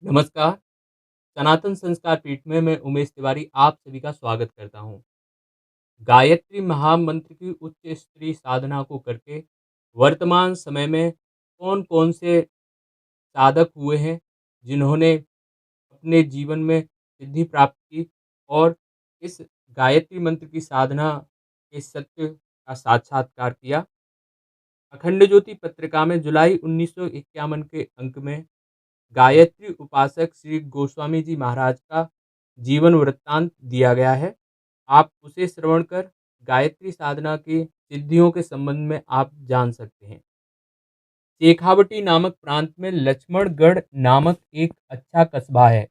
नमस्कार। सनातन संस्कार पीठ में मैं उमेश तिवारी आप सभी का स्वागत करता हूँ। गायत्री महामंत्र की उच्च स्त्री साधना को करके वर्तमान समय में कौन-कौन से साधक हुए हैं, जिन्होंने अपने जीवन में सिद्धि प्राप्त की और इस गायत्री मंत्र की साधना के सत्य का साक्षात्कार किया। अखंड ज्योति पत्रिका में जुलाई 1951 के अंक में गायत्री उपासक श्री गोस्वामी जी महाराज का जीवन वृत्तांत दिया गया है। आप उसे श्रवण कर गायत्री साधना की सिद्धियों के संबंध में आप जान सकते हैं। शेखावटी नामक प्रांत में लक्ष्मणगढ़ नामक एक अच्छा कस्बा है।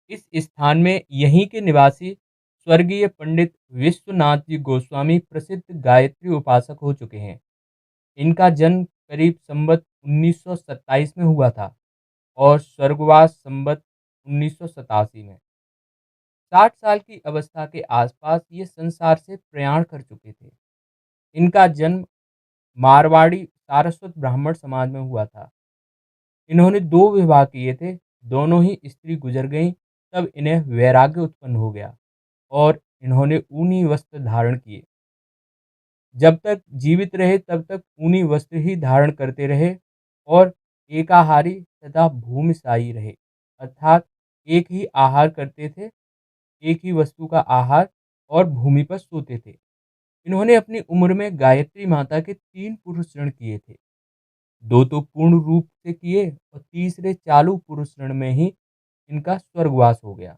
इस स्थान में यहीं के निवासी स्वर्गीय पंडित विश्वनाथ जी गोस्वामी प्रसिद्ध गायत्री उपासक हो चुके हैं। इनका जन्म करीब संवत 1927 में हुआ था और स्वर्गवास संवत 1987 में। 60 साल की अवस्था के आसपास ये संसार से प्रयाण कर चुके थे। इनका जन्म मारवाड़ी सारस्वत ब्राह्मण समाज में हुआ था। इन्होंने 2 विवाह किए थे, दोनों ही स्त्री गुजर गईं, तब इन्हें वैराग्य उत्पन्न हो गया और इन्होंने ऊनी वस्त्र धारण किए। जब तक जीवित रहे तब तक ऊनी वस्त्र ही धारण करते रहे और एकाहारी तथा भूमिशायी रहे, अर्थात एक ही आहार करते थे, एक ही वस्तु का आहार और भूमि पर सोते थे। इन्होंने अपनी उम्र में गायत्री माता के 3 पुरुष ऋण किए थे। 2 तो पूर्ण रूप से किए और तीसरे चालू पुरुष ऋण में ही इनका स्वर्गवास हो गया।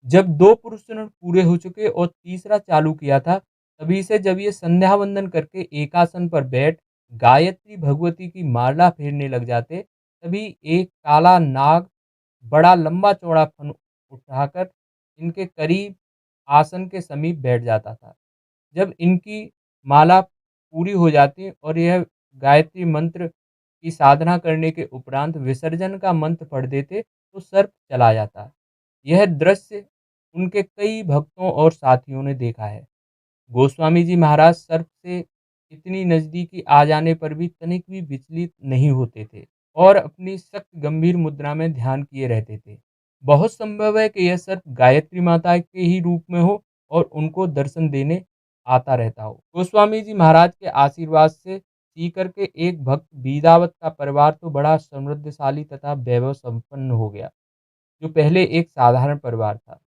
जब 2 पुरुष ऋण पूरे हो चुके और तीसरा चालू किया था, तभी से जब ये संध्या वंदन करके एकासन पर बैठ गायत्री भगवती की माला फेरने लग जाते, तभी एक काला नाग बड़ा लंबा चौड़ा फन उठाकर इनके करीब आसन के समीप बैठ जाता था। जब इनकी माला पूरी हो जाती और यह गायत्री मंत्र की साधना करने के उपरांत विसर्जन का मंत्र पढ़ देते, तो सर्प चला जाता। यह दृश्य उनके कई भक्तों और साथियों ने देखा है। गोस्वामी जी महाराज सर्प से इतनी नज़दीकी आ जाने पर भी तनिक भी विचलित नहीं होते थे और अपनी सख्त गंभीर मुद्रा में ध्यान किए रहते थे। बहुत संभव है कि यह सर्प गायत्री माता के ही रूप में हो और उनको दर्शन देने आता रहता हो। गोस्वामी जी महाराज के आशीर्वाद से सीकर के एक भक्त बीदावत का परिवार तो बड़ा समृद्धशाली तथा वैभव संपन्न हो गया, जो पहले एक साधारण परिवार था।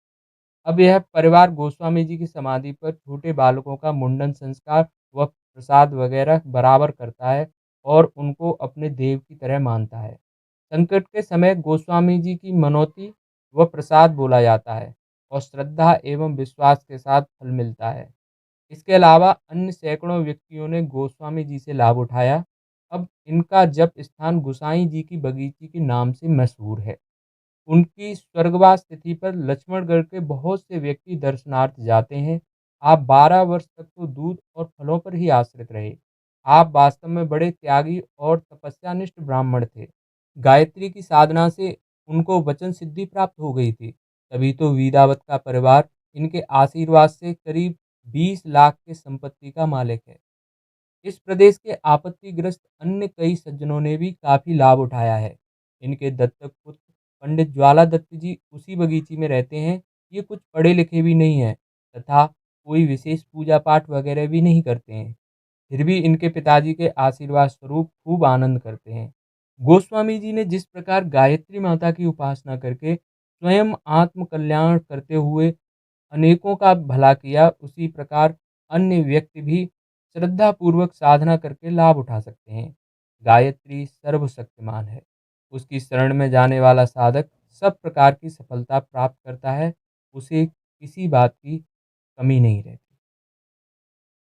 अब यह परिवार गोस्वामी जी की समाधि पर छोटे बालकों का मुंडन संस्कार व प्रसाद वगैरह बराबर करता है और उनको अपने देव की तरह मानता है। संकट के समय गोस्वामी जी की मनौती व प्रसाद बोला जाता है और श्रद्धा एवं विश्वास के साथ फल मिलता है। इसके अलावा अन्य सैकड़ों व्यक्तियों ने गोस्वामी जी से लाभ उठाया। अब इनका जप स्थान गुसाई जी की बगीची के नाम से मशहूर है। उनकी स्वर्गवास तिथि पर लक्ष्मणगढ़ के बहुत से व्यक्ति दर्शनार्थ जाते हैं। आप 12 वर्ष तक तो दूध और फलों पर ही आश्रित रहे। आप वास्तव में बड़े त्यागी और तपस्यानिष्ठ ब्राह्मण थे। गायत्री की साधना से उनको वचन सिद्धि प्राप्त हो गई थी। तभी तो वीरावत का परिवार इनके आशीर्वाद से करीब 20 लाख के संपत्ति का मालिक है। इस प्रदेश के आपत्तिग्रस्त अन्य कई सज्जनों ने भी काफी लाभ उठाया है। इनके दत्तक पुत्र पंडित ज्वाला दत्त जी उसी बगीची में रहते हैं। ये कुछ पढ़े लिखे भी नहीं है तथा कोई विशेष पूजा पाठ वगैरह भी नहीं करते हैं। फिर भी इनके पिताजी के आशीर्वाद स्वरूप खूब आनंद करते हैं। गोस्वामी जी ने जिस प्रकार गायत्री माता की उपासना करके स्वयं आत्म कल्याण करते हुए अनेकों का भला किया, उसी प्रकार अन्य व्यक्ति भी श्रद्धापूर्वक साधना करके लाभ उठा सकते हैं। गायत्री सर्वशक्तिमान है। उसकी शरण में जाने वाला साधक सब प्रकार की सफलता प्राप्त करता है। उसे किसी बात की कमी नहीं रहती।